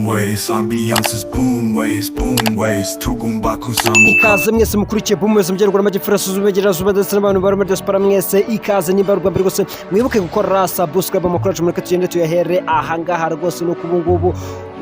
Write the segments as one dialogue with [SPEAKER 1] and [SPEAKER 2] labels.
[SPEAKER 1] boom ways, ambiance is boom ways, tugomba kuzamo.
[SPEAKER 2] Ikaze mwese mukurikiye boom ways mbyerwa magifraso zubegerazuba ndetse n'abantu bari muri diaspora mwese ikaze nimbarwa mbere rwose mwibuke gukora subscribe amakuru muri katugende tuyahere ahangaha rwose no kubungubu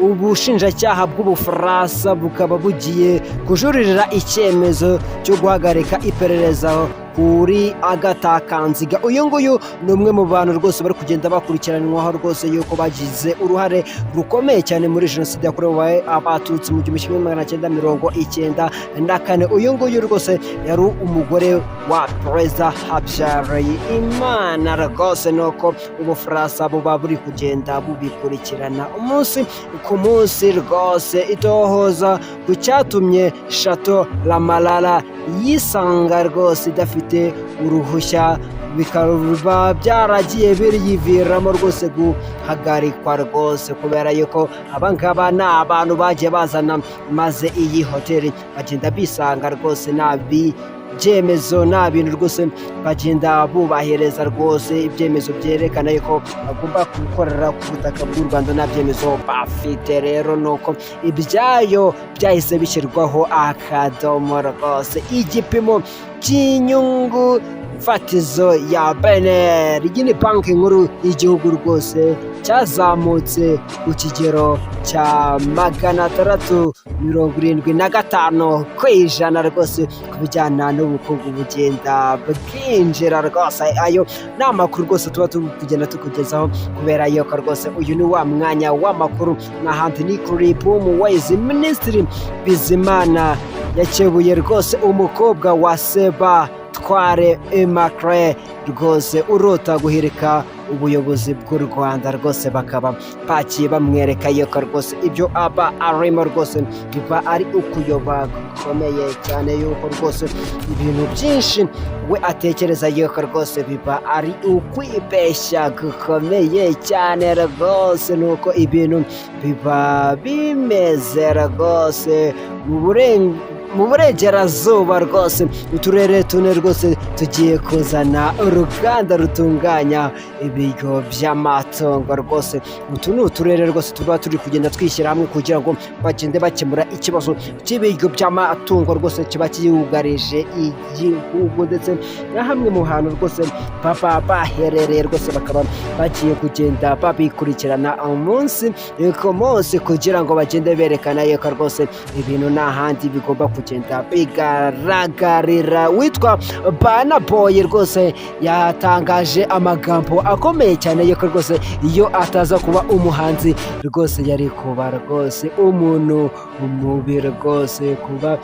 [SPEAKER 2] ubushinjacyaha bw'Ubufaransa bukaba bugiye kujuririra icyemezo cyo guhagarika iperereza kuri Agatha Kanziga. Uyu nguyu ni umwe mu bantu rwose bari kugenda bakurikiranwaho rwose yuko bagize uruhare rukomeye cyane muri jenoside yakorewe abatutsi mu 1994. Uyu nguyu rwose yari umugore wa Perezida Habyarimana rwose, nuko Ubufaransa buba buri kugenda bubikurikirana umunsi ku munsi rwose itohoza ku cyatumye Chateau La Malala yisanga rwose idafite uruhushya, bikaba byaragiye biriyiviramo rwose guhagarikwa rwose kubera yuko abangaba ni abantu bagiye bazana maze iyi hoteli bagenda bisanga rwose nabi byemezo nta bintu rwose bagenda bubahiriza rwose ibyemezo byerekana yuko bagomba gukorera ku butaka bw'u Rwanda nta byemezo bafite. Rero nuko ibyayo byahise bishyirwaho akadomo rwose. Igipimo cy'inyungu fatizo ya BNR, iyi ni banki nkuru y'igihugu rwose, cyazamutse ku kigero cya 675 kw'ijana rwose ku bijyana n'ubukungu bugenda bwinjira rwose. Ayo ni amakuru rwose tuba turi kugenda tukugezaho kubera yuko rwose uyu ni wa mwanya w'amakuru n'ahandi ni kuri boom ways. Minisitiri Bizimana yakebuye rwose umukobwa wa Seba Tware Immaculée rwose urota guhirika ubuyobozi bw'u Rwanda rwose, bakaba bakiye bamwereka yuko rwose ibyo aba arimo rwose biba ari ukuyoba gukomeye cyane, yuko rwose ibintu byinshi we atekereza yuko rwose biba ari ukwibeshya gukomeye cyane rwose, nuko ibintu biba bimeze rwose mu burengerazuba rwose. Uturere tune rwose tugiye kuzana uruganda rutunganya ibiryo by'amatungo rwose. Utu ni uturere rwose tuba turi kugenda twishyira hamwe kugira ngo bagende bakemura ikibazo cy'ibiryo by'amatungo rwose kiba kiyugarije igihugu, ndetse na hamwe mu hantu rwose baba baherereye rwose bakaba bagiye kugenda babikurikirana umunsi ku munsi kugira ngo bagende berekana yuko rwose ibintu nta handi bigomba kugenda bigaragarira. Witwa Burna Boy rwose yatangaje amagambo akomeye cyane yuko rwose iyo ataza kuba umuhanzi rwose yari kuba rwose umuntu mubi rwose, kuba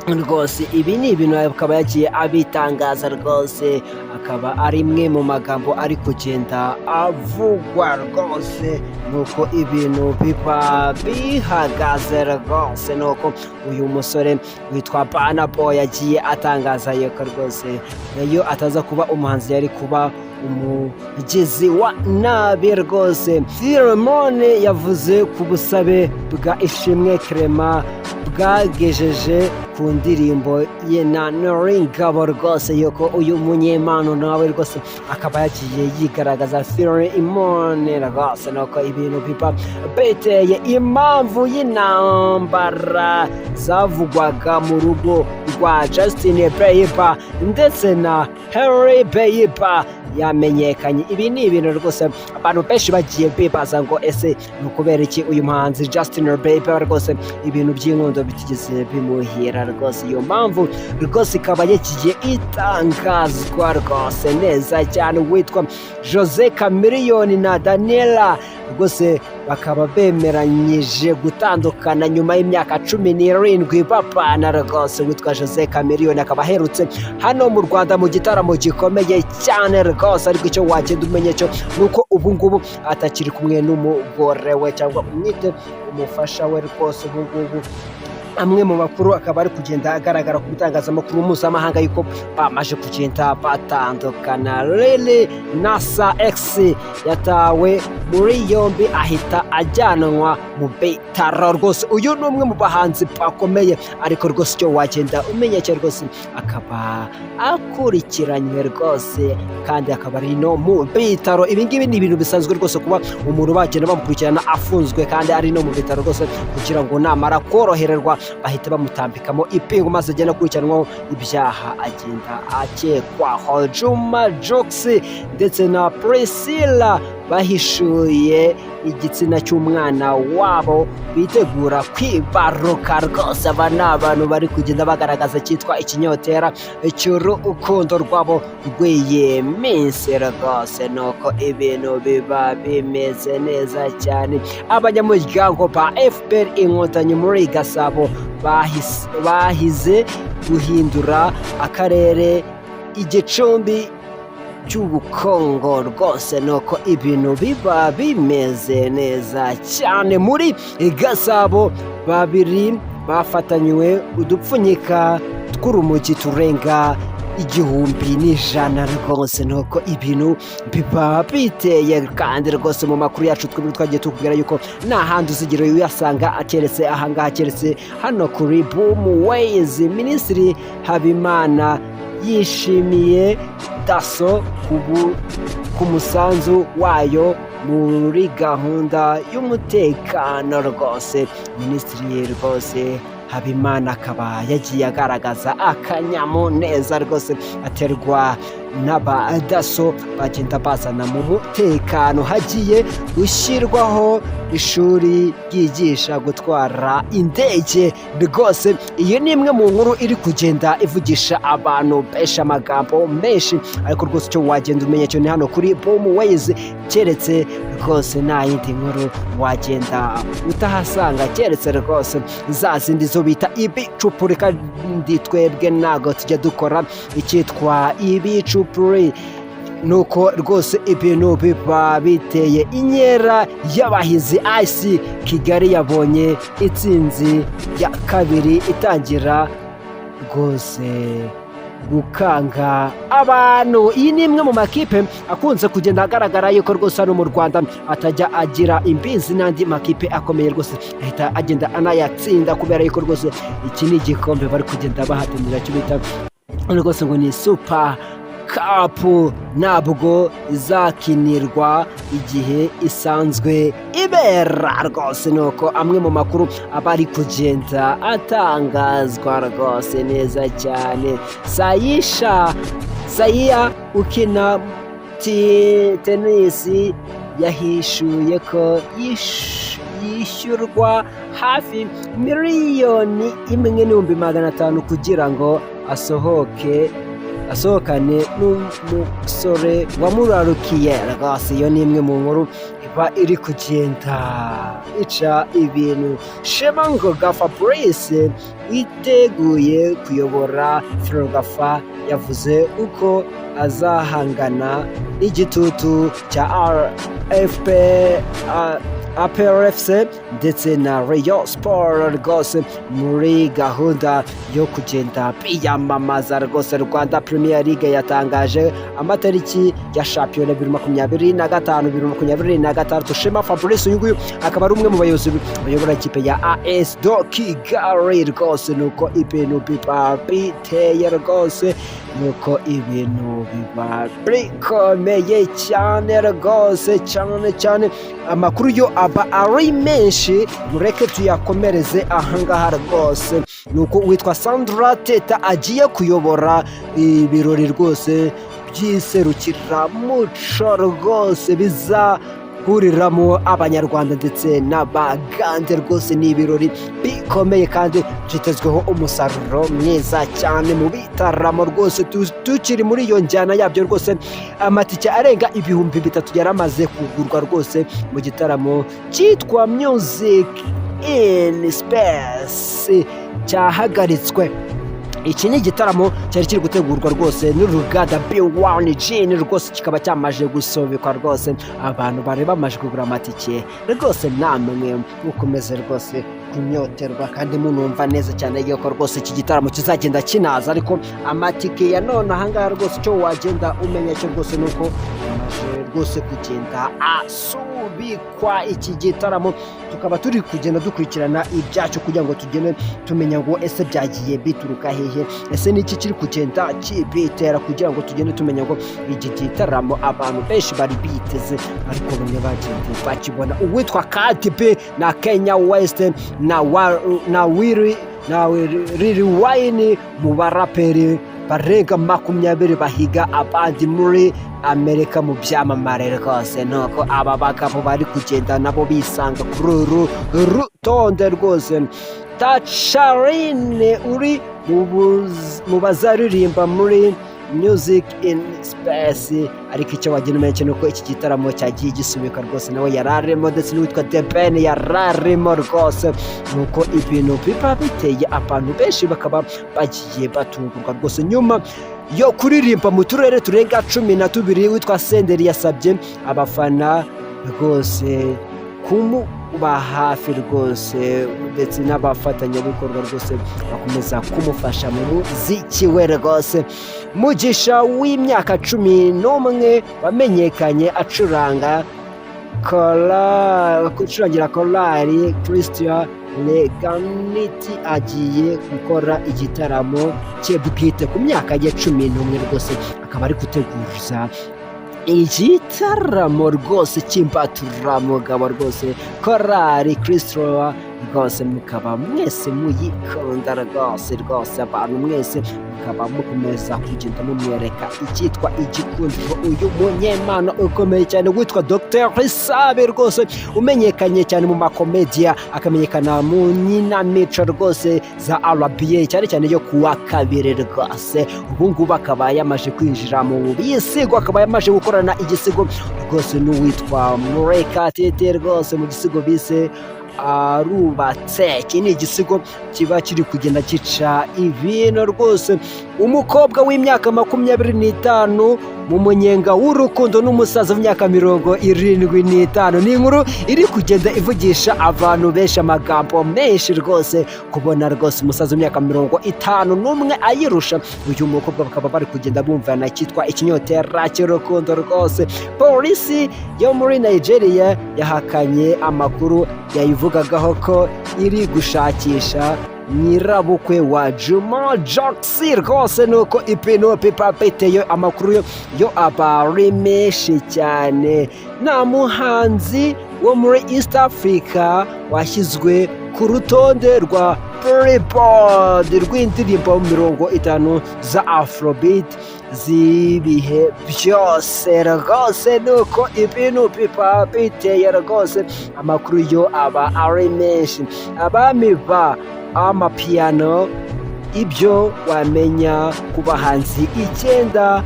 [SPEAKER 2] rwose ibi ni ibintu akaba yagiye abitangaza rwose, akaba ari imwe mu magambo ari kugenda avugwa rwose, nuko ibintu biba bihagaze rwose. Nuko uyu musore witwa Burna Boy yagiye atangaza yuko rwose iyo ataza kuba umuhanzi yari kuba umugizi wa nabi rwose. Philemone yavuze ku busabe bwa Ishimwe Clement bwagejeje ku ndirimbo ye na Noringabo rwose yuko uyu munyempano nawe rwose akaba yagiye yigaragaza. Philemone rwose nuko ibintu biba beteye impamvu y'intambara zavugwaga mu rugo rwa Justin Bieber ndetse na Hailey Bieber yamenyekanye. Ibi ni ibintu rwose abantu benshi bagiye bibaza ngo ese ni ukubera iki uyu muhanzi Justin Bieber rwose ibintu by'inkondo bitigeze bimuhira rwose. Iyo mpamvu rwose ikaba yagiye itangazwa rwose neza cyane. Witwa Jose Chameleone na Daniela rwose bakaba bemeranyije gutandukana nyuma y'imyaka 17 bapana rwose. Witwa Jose Chameleone akaba aherutse hano mu Rwanda mu gitaramo gikomeye cyane rwose, ariko icyo wagenda umenye cyo nuko ubu ngubu atakiri kumwe n'umugore we cyangwa umwite umufasha we rwose. Ubu ngubu amwe mu makuru akaba ari kugenda agaragara ku bitangazamakuru mpuzamahanga yuko bamaze kugenda batandukana. Lil Nas X yatawe muri yombi ahita ajyanwa mu bitaro rwose. Uyu ni umwe mu bahanzi bakomeye ariko rwose icyo wagenda umenya cyo rwose akaba akurikiranywe rwose kandi akaba ari no mu bitaro. Ibi ngibi ni ibintu bisanzwe rwose kuba umuntu bagenda bamukurikirana afunzwe kandi ari no mu bitaro rwose kugira ngo namara korohererwa bahita bamutambikamo ipingu maze agenda akurikiranwaho ibyaha agenda akekwaho. Juma Jux ndetse na Priscilla bahishuye igitsina cy'umwana wabo bitegura kwibaruka rwose. Aba ni abantu bari kugenda bagaragaza cyitwa ikinyotera cy'urukundo rwabo rw'iyi minsi rwose. Nuko ibintu biba bimeze neza cyane. Abanyamuryango ba FPR Inkotanyi muri Gasabo bahize guhindura akarere igicumbi cy'ubukungu rwose. Nuko ibintu biba bimeze neza cyane. Muri Gasabo babiri bafatanywe udupfunyika tw'urumogi turenga 1,100 rwose. Nuko ibintu biba biteye kandi rwose mu makuru yacu twebwe twagiye tukubwira yuko nta handi uzigera uyasanga akeretse ahangaha, keretse hano kuri Boomways. Minisitiri Habimana yishimiye Dasso ku musanzu wayo muri gahunda y'umutekano rwose. Minisitiri rwose Habimana akaba yagiye agaragaza akanyamuneza rwose aterwa n'abadaso bagenda bazana mu mutekano. Hagiye gushyirwaho ishuri ryigisha gutwara indege rwose. Iyo ni imwe mu nkuru iri kugenda ivugisha abantu benshi amagambo menshi ariko rwose icyo wagenda umenya cyo ni hano kuri Boomways, keretse rwose nta yindi nkuru wagenda utahasanga keretse rwose za zindi zo bita ibicupuri. Kandi twebwe ntago tujya dukora icyitwa ibicupuri. Nuko rwose ibintu biba biteye inkera y'abahizi. AS Kigali yabonye itsinzi ya kabiri itangira rwose gukanga abantu. Iyi ni imwe mu makipe akunze kugenda agaragara yuko rwose hano mu Rwanda atajya agira imbizi n'andi makipe akomeye rwose ahita agenda anayatsinda kubera yuko rwose iki ni igikombe bari kugenda bahatanira cyo bita rwose ngo ni Super Cup. Ntabwo izakinirwa igihe isanzwe ibera rwose. Nuko amwe mu makuru aba ari kugenda atangazwa rwose neza cyane. Sayia ukina tenisi yahishuye ko yishyurwa hafi $1,500,000 kugira ngo asohokane n'umusore wamurarukiye rwose. Iyo ni imwe mu nkuru iba iri kugenda ica ibintu. Shemangoga Fabrice witeguye kuyobora Ferwafa yavuze uko azahangana n'igitutu cya APRFC ndetse na Rayon Sport rwose muri gahunda yo kugenda biyamamaza rwose. Rwanda Premier League yatangaje amatariki ya shampiyona 2025-2026. Shema Fabrice uyu nguyu akaba ari umwe mu bayobozi bayobora ikipe ya AS Kigali rwose. Nuko ibintu biba biteye rwose. Nuko ibintu biba bikomeye cyane rwose cyane. Amakuru yo aba ari menshi, mureke tuyakomereze ahangaha rwose. Nuko witwa Sandra Teta agiye kuyobora ibirori rwose by'iserukiramuco rwose bizahuriramo abanyarwanda ndetse n'abagande rwose. ni ibirori bikomeye kandi byitezweho umusaruro mwiza cyane mu bitaramo rwose. Tukiri muri iyo njyana yabyo rwose, amatike arenga 3,000 yaramaze kugurwa rwose mu gitaramo cyitwa Music in Space cyahagaritswe. Iki ni igitaramo cyari kiri gutegurwa rwose n'uruganda B1 Gin rwose, kikaba cyamaje gusobekwa rwose. Abantu bari bamaje kugura amatike rwose, namwe mukomeze rwose kunyoterwa kandi munumva neza cyane yuko rwose iki gitaramo kizagenda kinaza, ariko amatike ya none ahangaha rwose icyo wagenda umenya cyo rwose nuko amaze rwose kugenda asubikwa iki gitaramo, tukaba turi kugenda dukurikirana ibyacu kugira ngo tugende tumenya ngo ese byagiye bituruka hehe, ese niki kiri kugenda kibitera, kugira ngo tugende tumenya ngo iki gitaramo abantu benshi bari biteze ariko bamwe bagenda bakibona. Uwitwa Cardi B na Kanye West na Lil Wayne mu baraperi barenga 20 bahiga abandi muri Amerika mu byamamare rwose, nuko aba bagabo bari kugenda nabo bisanga kuri uru rutonde rwose. Tasharine uri mu bazaririmba muri Music in Space, ariko icyo wagenda umenya cyane ko iki gitaramo cyagiye gisubika rwose nawe yararimo, ndetse n'uwitwa The Ben yararimo rwose, nuko ibintu biba biteye abantu benshi bakaba bagiye batungurwa rwose. Nyuma yo kuririmba mu turere turenga 12, witwa Senderi yasabye abafana rwose kumuba hafi rwose, ndetse n'abafatanyabikorwa rwose bakomeza kumufasha mu muziki we rwose. Mugisha w'imyaka 11 wamenyekanye acurangira korali Christian Leganity agiye gukora igitaramo cye bwite ku myaka ye 11 rwose, akaba ari guteguza igitaramo rwose cy'imbaturamugabo rwose korali Christian rwose, mukaba mwese muyikunda rwose abantu mwese mukaba mukomeza kugenda mumwereka icyitwa igikundiro uyu munyempano ukomeye cyane witwa Dr. Sabe rwose, umenyekanye cyane mu makomediya, akamenyekana mu nyinamico rwose za RBA cyane cyane yo kuwa kabiri rwose. Ubu ngubu akaba yamaje kwinjira mu bisigo, akaba yamaje gukorana igisigo rwose n'uwitwa Murekatete rwose mu gisigo bise Arubatse. Iki ni igisigo kiba kiri kugenda gica ibintu rwose. Umukobwa w'imyaka 25 mu munyenga w'urukundo n'umusaza w'imyaka 75, ni inkuru iri kugenda ivugisha abantu benshi amagambo menshi rwose, kubona rwose umusaza w'imyaka 51 ayirusha uyu mukobwa, bakaba bari kugenda bumvana cyitwa ikinyotera cy'urukundo rwose. Polisi yo muri Nigeria yahakanye amakuru yayivugagaho ko iri gushakisha nyirabukwe wa Juma Jux rwose, nuko ibintu biba biteye amakuru yo abari menshi cyane. Nta muhanzi wo muri East Africa washyizwe ku rutonde rwa Billboard rw'indirimbo 50 za Afrobeat z'ibihe byose rwose, nuko ibintu biba biteye rwose amakuru yo aba ari menshi. Abami ba amapiano, ibyo wamenya ku bahanzi 9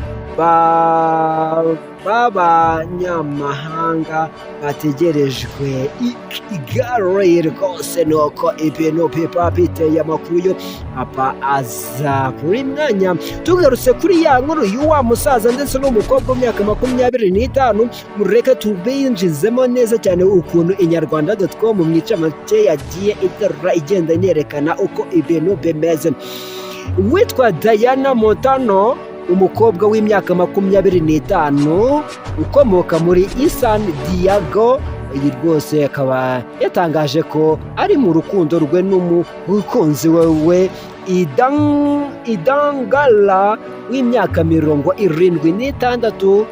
[SPEAKER 2] b'abanyamahanga bategerejwe igare rwose, nuko ibintu biba biteye amakuru yo aba aza buri mwanya. Tugarutse kuri ya nkuru y'uwa musaza ndetse n'umukobwa w'imyaka 25, mureke tubinjizemo neza cyane ukuntu inyarwanda.com mu ncamake yagiye iterura igenda yerekana uko ibintu bimeze. Witwa Diana Montano, umukobwa w'imyaka 25 ukomoka muri San Diego, iyi rwose akaba yatangaje ko ari mu rukundo rwe n'umukunzi wewe Idangala w'imyaka 76,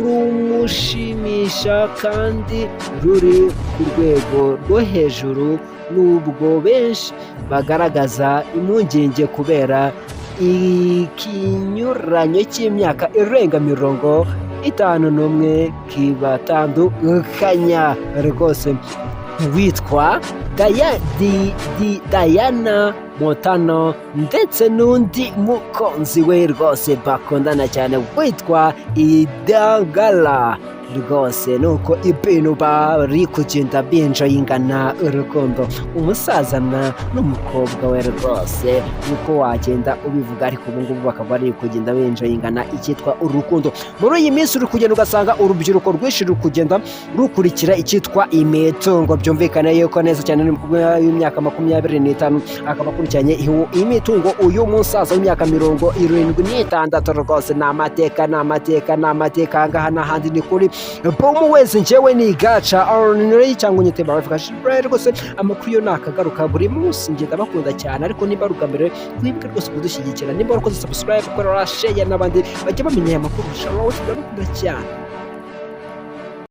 [SPEAKER 2] rumushimisha kandi ruri ku rwego rwo hejuru, nubwo benshi bagaragaza impungenge kubera ikinyuranyo cy'imyaka irenga 51 kibatandukanya rwose. Witwa Diana Montano ndetse n'undi mukunzi we rwose bakundana cyane witwa Idangala rwose nuko ibintu bari kugenda binjoyingana urukundo umusaza n'umukobwa we rwose nuko wagenda ubivuga ariko ubu ngubu bakaba bari kugenda binjoyingana icyitwa urukundo. Muri iyi minsi uri kugenda ugasanga urubyiruko rwinshi ruri kugenda rukurikira icyitwa imitungo, byumvikana yuko neza cyane y'imyaka 25 akaba akurikiranye imitungo uyu musaza w'imyaka 76 rwose. Ni amateka ahangaha n'ahandi ni kuri bomu wese njyewe ni gaca ordinary cyangwa unyite barafashe rwose. Amakuru yo nakagaruka buri munsi ngenda bakunda cyane, ariko niba rugambere kwibuka rwose kudushyigikira, niba wakoze subscribe ukora share n'abandi bajya bamenya aya makuru. Inshallah bakunda cyane.